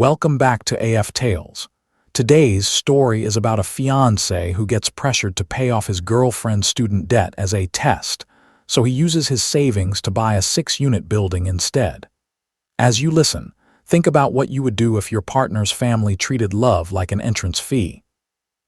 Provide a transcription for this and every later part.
Welcome back to AF Tales. Today's story is about a fiancé who gets pressured to pay off his girlfriend's student debt as a test, so he uses his savings to buy a 6-unit building instead. As you listen, think about what you would do if your partner's family treated love like an entrance fee.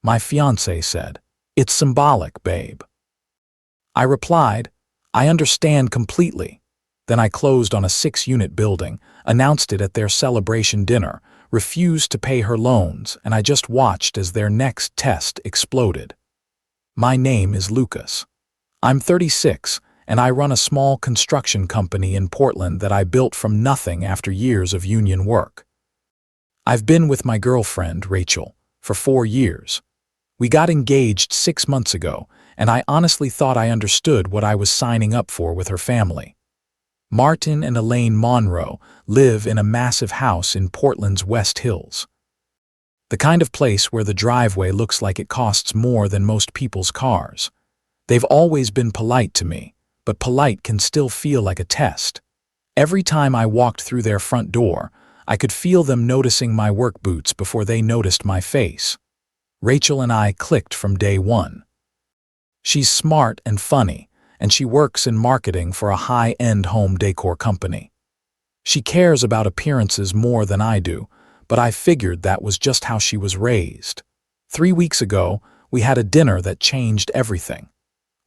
My fiancé said, "It's symbolic, babe." I replied, "I understand completely." Then I closed on a 6-unit building, announced it at their celebration dinner, refused to pay her loans, and I just watched as their next test exploded. My name is Lucas. I'm 36, and I run a small construction company in Portland that I built from nothing after years of union work. I've been with my girlfriend, Rachel, for 4 years. We got engaged 6 months ago, and I honestly thought I understood what I was signing up for with her family. Martin and Elaine Monroe live in a massive house in Portland's West Hills. The kind of place where the driveway looks like it costs more than most people's cars. They've always been polite to me, but polite can still feel like a test. Every time I walked through their front door, I could feel them noticing my work boots before they noticed my face. Rachel and I clicked from day one. She's smart and funny, and she works in marketing for a high-end home decor company. She cares about appearances more than I do, but I figured that was just how she was raised. 3 weeks ago, we had a dinner that changed everything.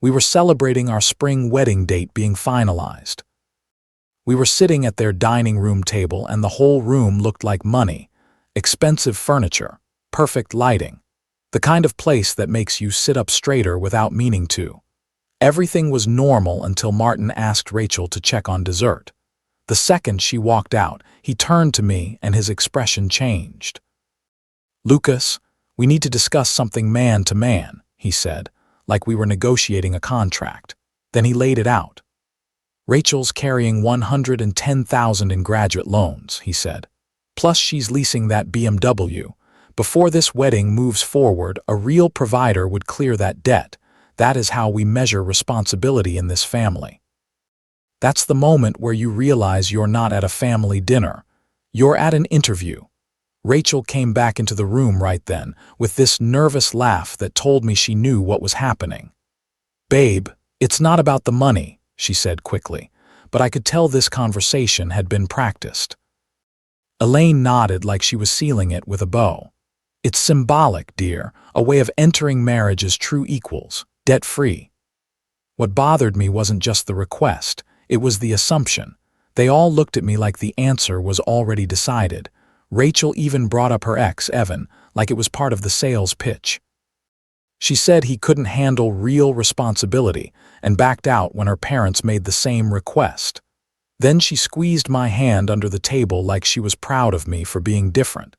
We were celebrating our spring wedding date being finalized. We were sitting at their dining room table, and the whole room looked like money. Expensive furniture, perfect lighting, the kind of place that makes you sit up straighter without meaning to. Everything was normal until Martin asked Rachel to check on dessert. The second she walked out, he turned to me and his expression changed. "Lucas, we need to discuss something man to man," he said, like we were negotiating a contract. Then he laid it out. "Rachel's carrying $110,000 in graduate loans," he said. "Plus she's leasing that BMW. Before this wedding moves forward, a real provider would clear that debt. That is how we measure responsibility in this family." That's the moment where you realize you're not at a family dinner. You're at an interview. Rachel came back into the room right then, with this nervous laugh that told me she knew what was happening. "Babe, it's not about the money," she said quickly, but I could tell this conversation had been practiced. Elaine nodded like she was sealing it with a bow. "It's symbolic, dear, a way of entering marriage as true equals, debt-free." What bothered me wasn't just the request, it was the assumption. They all looked at me like the answer was already decided. Rachel even brought up her ex, Evan, like it was part of the sales pitch. She said he couldn't handle real responsibility and backed out when her parents made the same request. Then she squeezed my hand under the table like she was proud of me for being different.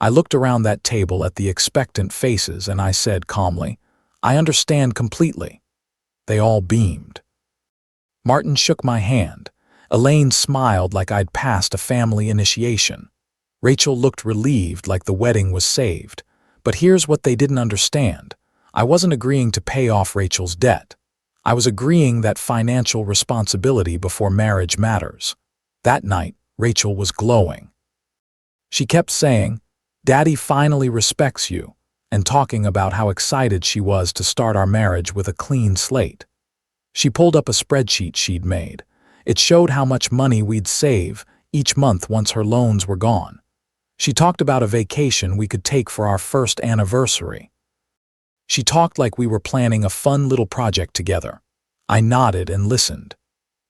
I looked around that table at the expectant faces and I said calmly, "I understand completely." They all beamed. Martin shook my hand. Elaine smiled like I'd passed a family initiation. Rachel looked relieved like the wedding was saved. But here's what they didn't understand. I wasn't agreeing to pay off Rachel's debt. I was agreeing that financial responsibility before marriage matters. That night, Rachel was glowing. She kept saying, "Daddy finally respects you," and talking about how excited she was to start our marriage with a clean slate. She pulled up a spreadsheet she'd made. It showed how much money we'd save each month once her loans were gone. She talked about a vacation we could take for our first anniversary. She talked like we were planning a fun little project together. I nodded and listened.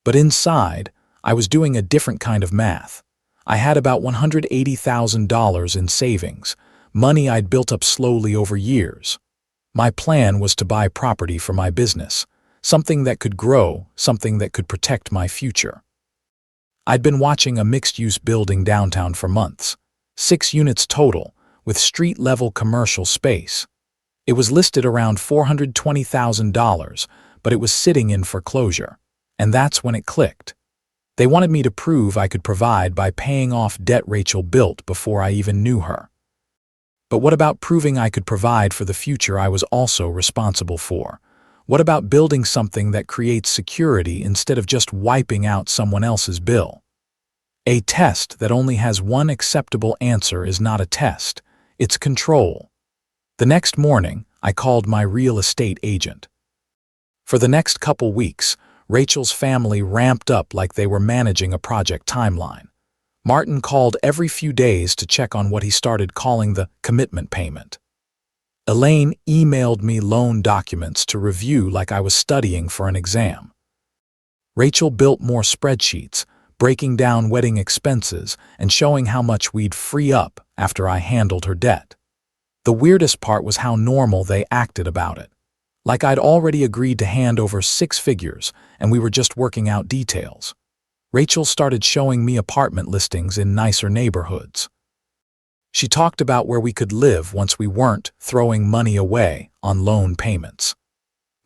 But inside, I was doing a different kind of math. I had about $180,000 in savings, money I'd built up slowly over years. My plan was to buy property for my business, something that could grow, something that could protect my future. I'd been watching a mixed-use building downtown for months, 6 units total, with street-level commercial space. It was listed around $420,000, but it was sitting in foreclosure. And that's when it clicked. They wanted me to prove I could provide by paying off debt Rachel built before I even knew her. But what about proving I could provide for the future I was also responsible for? What about building something that creates security instead of just wiping out someone else's bill? A test that only has one acceptable answer is not a test, it's control. The next morning, I called my real estate agent. For the next couple weeks, Rachel's family ramped up like they were managing a project timeline. Martin called every few days to check on what he started calling the commitment payment. Elaine emailed me loan documents to review like I was studying for an exam. Rachel built more spreadsheets, breaking down wedding expenses and showing how much we'd free up after I handled her debt. The weirdest part was how normal they acted about it. Like I'd already agreed to hand over 6 figures and we were just working out details. Rachel started showing me apartment listings in nicer neighborhoods. She talked about where we could live once we weren't throwing money away on loan payments.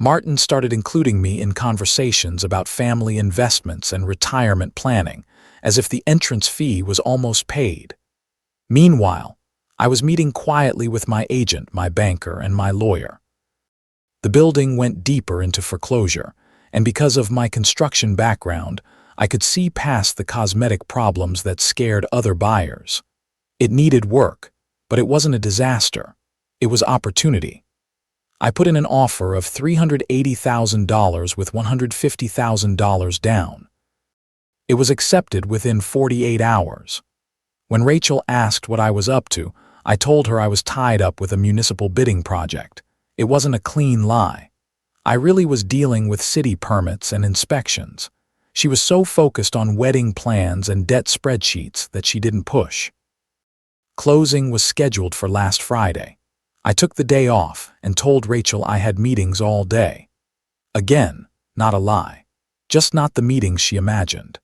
Martin started including me in conversations about family investments and retirement planning, as if the entrance fee was almost paid. Meanwhile, I was meeting quietly with my agent, my banker, and my lawyer. The building went deeper into foreclosure, and because of my construction background, I could see past the cosmetic problems that scared other buyers. It needed work, but it wasn't a disaster. It was opportunity. I put in an offer of $380,000 with $150,000 down. It was accepted within 48 hours. When Rachel asked what I was up to, I told her I was tied up with a municipal bidding project. It wasn't a clean lie. I really was dealing with city permits and inspections. She was so focused on wedding plans and debt spreadsheets that she didn't push. Closing was scheduled for last Friday. I took the day off and told Rachel I had meetings all day. Again, not a lie. Just not the meetings she imagined.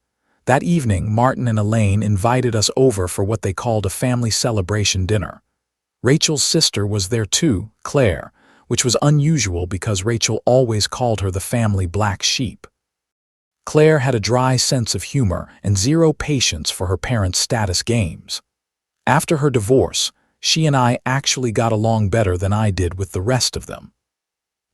That evening, Martin and Elaine invited us over for what they called a family celebration dinner. Rachel's sister was there too, Claire, which was unusual because Rachel always called her the family black sheep. Claire had a dry sense of humor and zero patience for her parents' status games. After her divorce, she and I actually got along better than I did with the rest of them.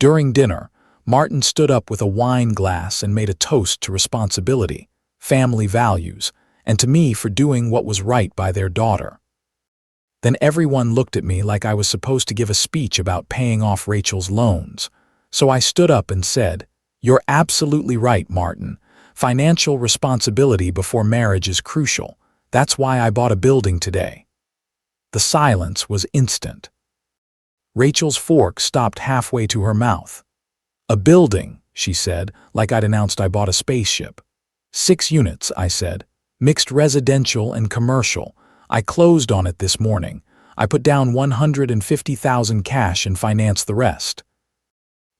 During dinner, Martin stood up with a wine glass and made a toast to responsibility, family values, and to me for doing what was right by their daughter. Then everyone looked at me like I was supposed to give a speech about paying off Rachel's loans. So I stood up and said, "You're absolutely right, Martin. Financial responsibility before marriage is crucial. That's why I bought a building today." The silence was instant. Rachel's fork stopped halfway to her mouth. "A building," she said, like I'd announced I bought a spaceship. 6 units, I said. Mixed residential and commercial. I closed on it this morning. I put down $150,000 cash and financed the rest.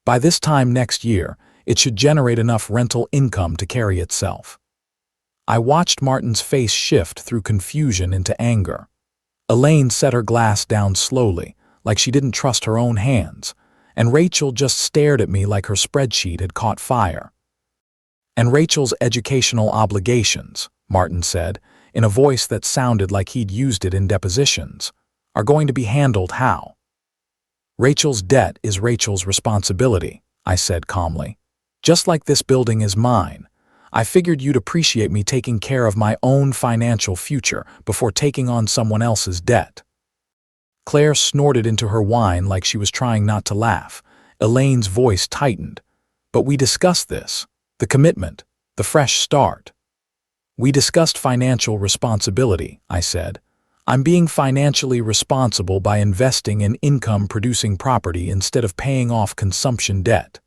By this time next year, it should generate enough rental income to carry itself. I watched Martin's face shift through confusion into anger. Elaine set her glass down slowly, like she didn't trust her own hands, and Rachel just stared at me like her spreadsheet had caught fire. "And Rachel's educational obligations," Martin said, in a voice that sounded like he'd used it in depositions, "are going to be handled how?" "Rachel's debt is Rachel's responsibility," I said calmly. "Just like this building is mine. I figured you'd appreciate me taking care of my own financial future before taking on someone else's debt." Claire snorted into her wine like she was trying not to laugh. Elaine's voice tightened. "But we discussed this. The commitment. The fresh start." "We discussed financial responsibility," I said. "I'm being financially responsible by investing in income-producing property instead of paying off consumption debt."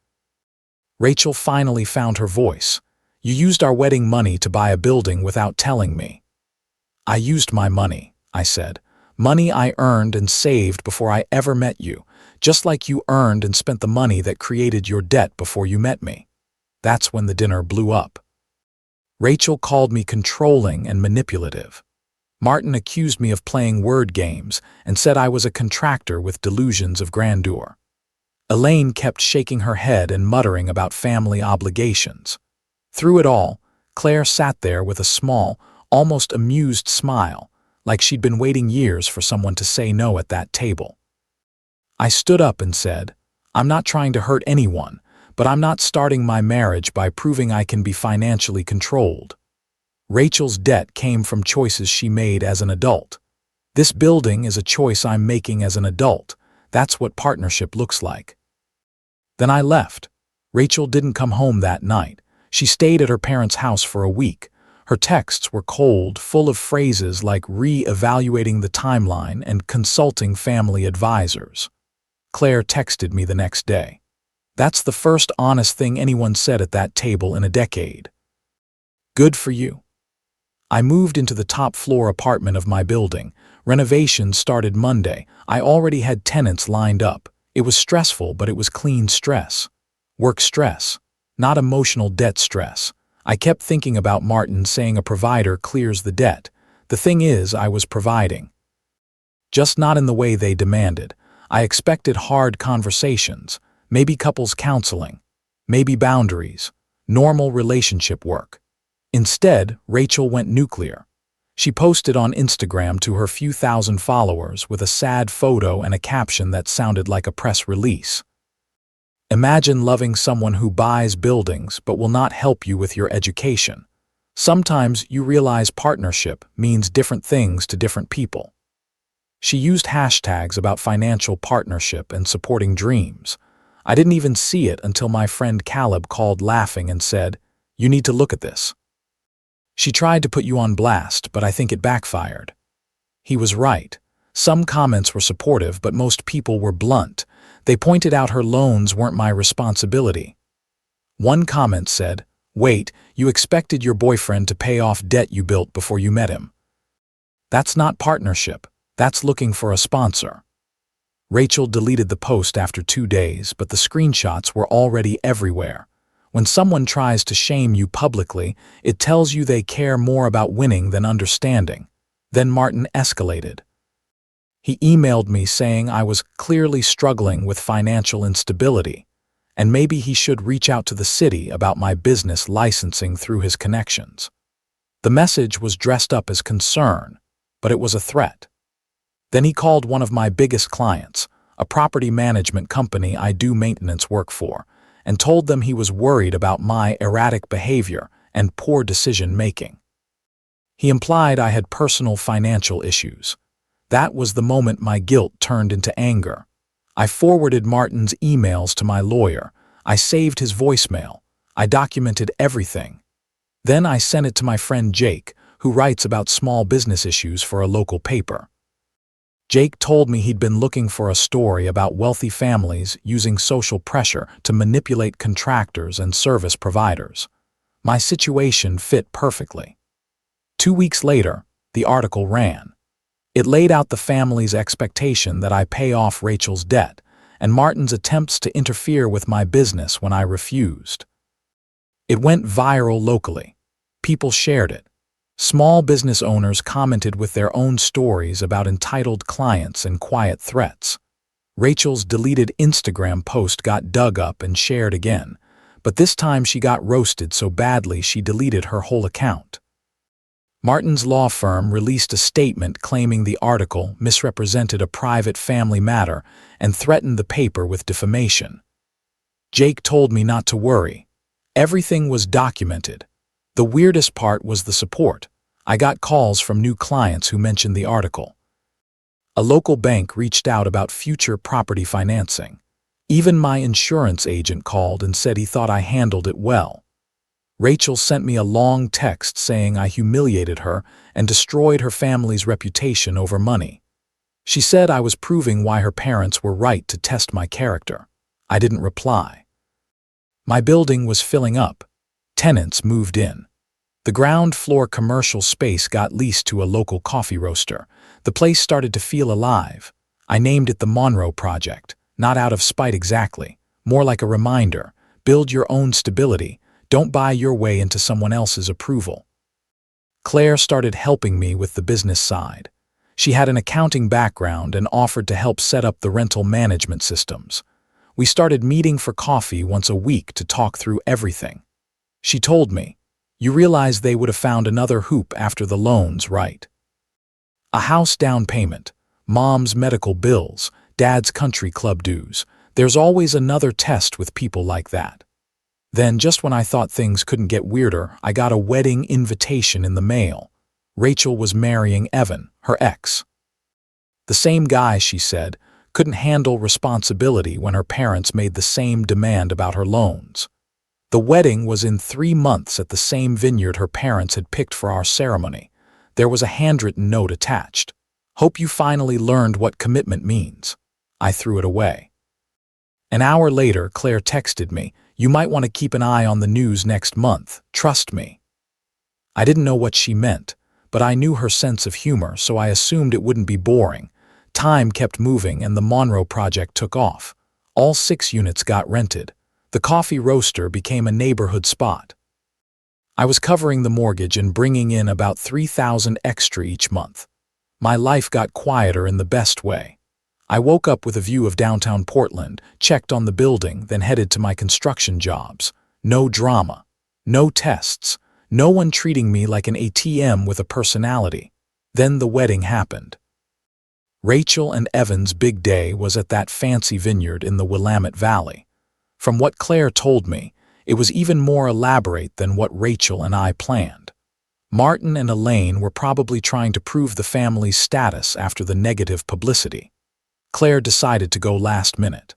Rachel finally found her voice. "You used our wedding money to buy a building without telling me." "I used my money," I said. "Money I earned and saved before I ever met you, just like you earned and spent the money that created your debt before you met me." That's when the dinner blew up. Rachel called me controlling and manipulative. Martin accused me of playing word games and said I was a contractor with delusions of grandeur. Elaine kept shaking her head and muttering about family obligations. Through it all, Claire sat there with a small, almost amused smile, like she'd been waiting years for someone to say no at that table. I stood up and said, "I'm not trying to hurt anyone, but I'm not starting my marriage by proving I can be financially controlled." Rachel's debt came from choices she made as an adult. This building is a choice I'm making as an adult. That's what partnership looks like. Then I left. Rachel didn't come home that night. She stayed at her parents' house for a week. Her texts were cold, full of phrases like re-evaluating the timeline and consulting family advisors. Claire texted me the next day. That's the first honest thing anyone said at that table in a decade. Good for you. I moved into the top-floor apartment of my building. Renovations started Monday. I already had tenants lined up. It was stressful, but it was clean stress. Work stress, not emotional debt stress. I kept thinking about Martin saying a provider clears the debt. The thing is, I was providing. Just not in the way they demanded. I expected hard conversations, maybe couples counseling, maybe boundaries, normal relationship work. Instead, Rachel went nuclear. She posted on Instagram to her few thousand followers with a sad photo and a caption that sounded like a press release. Imagine loving someone who buys buildings but will not help you with your education. Sometimes you realize partnership means different things to different people. She used hashtags about financial partnership and supporting dreams. I didn't even see it until my friend Caleb called laughing and said, "You need to look at this." She tried to put you on blast, but I think it backfired. He was right. Some comments were supportive, but most people were blunt. They pointed out her loans weren't my responsibility. One comment said, "Wait, you expected your boyfriend to pay off debt you built before you met him. That's not partnership. That's looking for a sponsor." Rachel deleted the post after 2 days, but the screenshots were already everywhere. When someone tries to shame you publicly, it tells you they care more about winning than understanding. Then Martin escalated. He emailed me saying I was clearly struggling with financial instability, and maybe he should reach out to the city about my business licensing through his connections. The message was dressed up as concern, but it was a threat. Then he called one of my biggest clients, a property management company I do maintenance work for, and told them he was worried about my erratic behavior and poor decision-making. He implied I had personal financial issues. That was the moment my guilt turned into anger. I forwarded Martin's emails to my lawyer. I saved his voicemail. I documented everything. Then I sent it to my friend Jake, who writes about small business issues for a local paper. Jake told me he'd been looking for a story about wealthy families using social pressure to manipulate contractors and service providers. My situation fit perfectly. 2 weeks later, the article ran. It laid out the family's expectation that I pay off Rachel's debt, and Martin's attempts to interfere with my business when I refused. It went viral locally. People shared it. Small business owners commented with their own stories about entitled clients and quiet threats. Rachel's deleted Instagram post got dug up and shared again, but this time she got roasted so badly she deleted her whole account. Martin's law firm released a statement claiming the article misrepresented a private family matter and threatened the paper with defamation. Jake told me not to worry. Everything was documented. The weirdest part was the support. I got calls from new clients who mentioned the article. A local bank reached out about future property financing. Even my insurance agent called and said he thought I handled it well. Rachel sent me a long text saying I humiliated her and destroyed her family's reputation over money. She said I was proving why her parents were right to test my character. I didn't reply. My building was filling up. Tenants moved in. The ground floor commercial space got leased to a local coffee roaster. The place started to feel alive. I named it the Monroe Project, not out of spite exactly, more like a reminder. Build your own stability. Don't buy your way into someone else's approval. Claire started helping me with the business side. She had an accounting background and offered to help set up the rental management systems. We started meeting for coffee once a week to talk through everything. She told me, "You realize they would have found another hoop after the loans, right? A house down payment, mom's medical bills, dad's country club dues. There's always another test with people like that." Then, just when I thought things couldn't get weirder, I got a wedding invitation in the mail. Rachel was marrying Evan, her ex. The same guy, she said, couldn't handle responsibility when her parents made the same demand about her loans. The wedding was in 3 months at the same vineyard her parents had picked for our ceremony. There was a handwritten note attached. "Hope you finally learned what commitment means." I threw it away. An hour later, Claire texted me, "You might want to keep an eye on the news next month. Trust me." I didn't know what she meant, but I knew her sense of humor, so I assumed it wouldn't be boring. Time kept moving and the Monroe project took off. All 6 units got rented. The coffee roaster became a neighborhood spot. I was covering the mortgage and bringing in about $3,000 extra each month. My life got quieter in the best way. I woke up with a view of downtown Portland, checked on the building, then headed to my construction jobs. No drama, no tests, no one treating me like an ATM with a personality. Then the wedding happened. Rachel and Evan's big day was at that fancy vineyard in the Willamette Valley. From what Claire told me, it was even more elaborate than what Rachel and I planned. Martin and Elaine were probably trying to prove the family's status after the negative publicity. Claire decided to go last minute.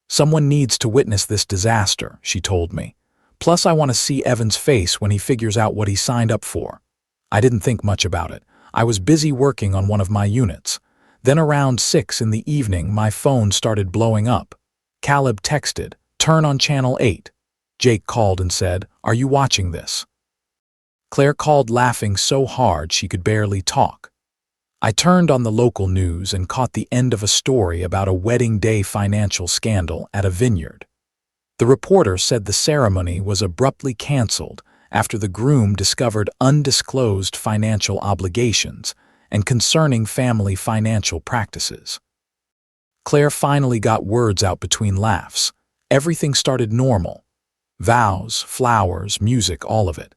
"Someone needs to witness this disaster," she told me. "Plus, I want to see Evan's face when he figures out what he signed up for." I didn't think much about it. I was busy working on one of my units. Then around 6 in the evening, my phone started blowing up. Caleb texted, "Turn on channel 8. Jake called and said, "Are you watching this?" Claire called laughing so hard she could barely talk. I turned on the local news and caught the end of a story about a wedding day financial scandal at a vineyard. The reporter said the ceremony was abruptly canceled after the groom discovered undisclosed financial obligations and concerning family financial practices. Claire finally got words out between laughs. Everything started normal. Vows, flowers, music, all of it.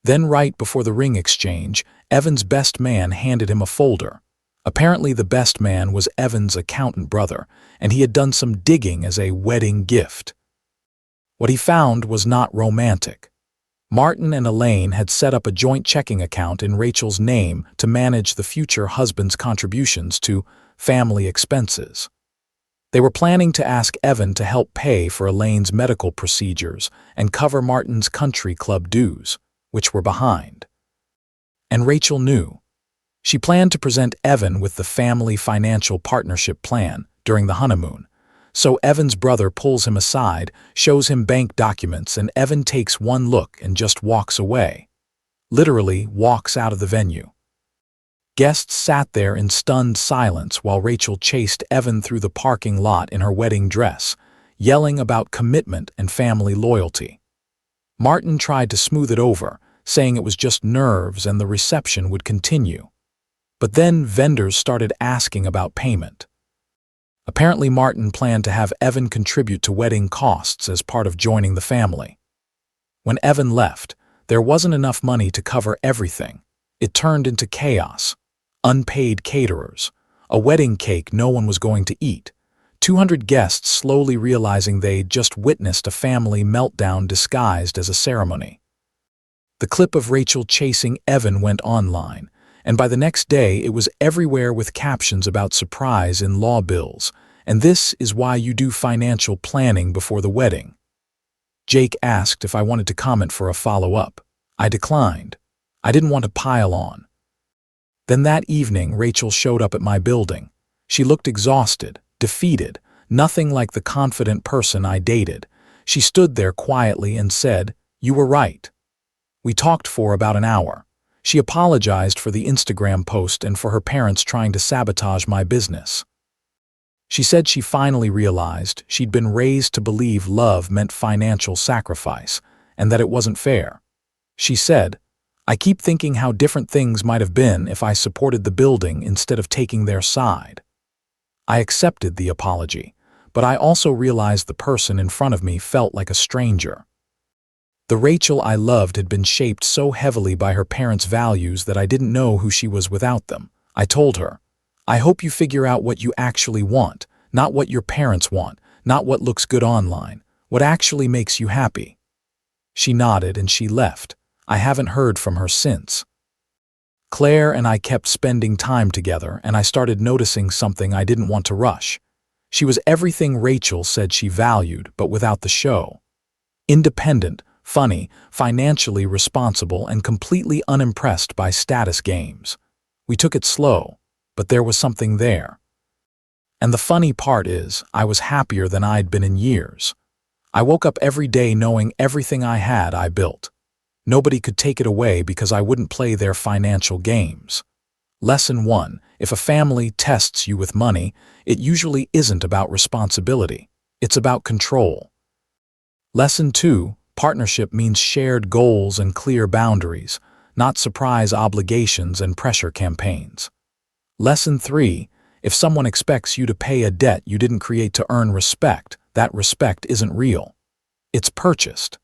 Then right before the ring exchange, Evan's best man handed him a folder. Apparently the best man was Evan's accountant brother, and he had done some digging as a wedding gift. What he found was not romantic. Martin and Elaine had set up a joint checking account in Rachel's name to manage the future husband's contributions to family expenses. They were planning to ask Evan to help pay for Elaine's medical procedures and cover Martin's country club dues, which were behind. And Rachel knew. She planned to present Evan with the family financial partnership plan during the honeymoon. So Evan's brother pulls him aside, shows him bank documents, and Evan takes one look and just walks away. Literally walks out of the venue. Guests sat there in stunned silence while Rachel chased Evan through the parking lot in her wedding dress, yelling about commitment and family loyalty. Martin tried to smooth it over, saying it was just nerves and the reception would continue. But then vendors started asking about payment. Apparently Martin planned to have Evan contribute to wedding costs as part of joining the family. When Evan left, there wasn't enough money to cover everything. It turned into chaos. Unpaid caterers, a wedding cake no one was going to eat, 200 guests slowly realizing they'd just witnessed a family meltdown disguised as a ceremony. The clip of Rachel chasing Evan went online, and by the next day it was everywhere with captions about surprise in law bills, and this is why you do financial planning before the wedding. Jake asked if I wanted to comment for a follow-up. I declined. I didn't want to pile on. Then that evening, Rachel showed up at my building. She looked exhausted, defeated, nothing like the confident person I dated. She stood there quietly and said, "You were right." We talked for about an hour. She apologized for the Instagram post and for her parents trying to sabotage my business. She said she finally realized she'd been raised to believe love meant financial sacrifice, and that it wasn't fair. She said, "I keep thinking how different things might have been if I supported the building instead of taking their side." I accepted the apology, but I also realized the person in front of me felt like a stranger. The Rachel I loved had been shaped so heavily by her parents' values that I didn't know who she was without them. I told her, "I hope you figure out what you actually want, not what your parents want, not what looks good online. What actually makes you happy?" She nodded and she left. I haven't heard from her since. Claire and I kept spending time together, and I started noticing something I didn't want to rush. She was everything Rachel said she valued, but without the show. Independent, funny, financially responsible, and completely unimpressed by status games. We took it slow, but there was something there. And the funny part is, I was happier than I'd been in years. I woke up every day knowing everything I had I built. Nobody could take it away because I wouldn't play their financial games. Lesson 1. If a family tests you with money, it usually isn't about responsibility. It's about control. Lesson 2. Partnership means shared goals and clear boundaries, not surprise obligations and pressure campaigns. Lesson 3. If someone expects you to pay a debt you didn't create to earn respect, that respect isn't real. It's purchased.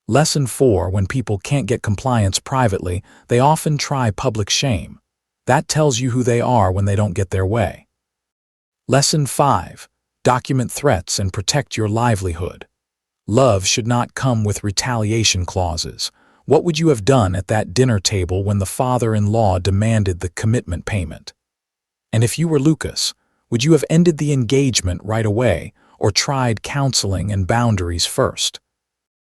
Lesson 4. When people can't get compliance privately, they often try public shame. That tells you who they are when they don't get their way. Lesson 5. Document threats and protect your livelihood. Love should not come with retaliation clauses. What would you have done at that dinner table when the father-in-law demanded the commitment payment? And if you were Lucas, would you have ended the engagement right away or tried counseling and boundaries first?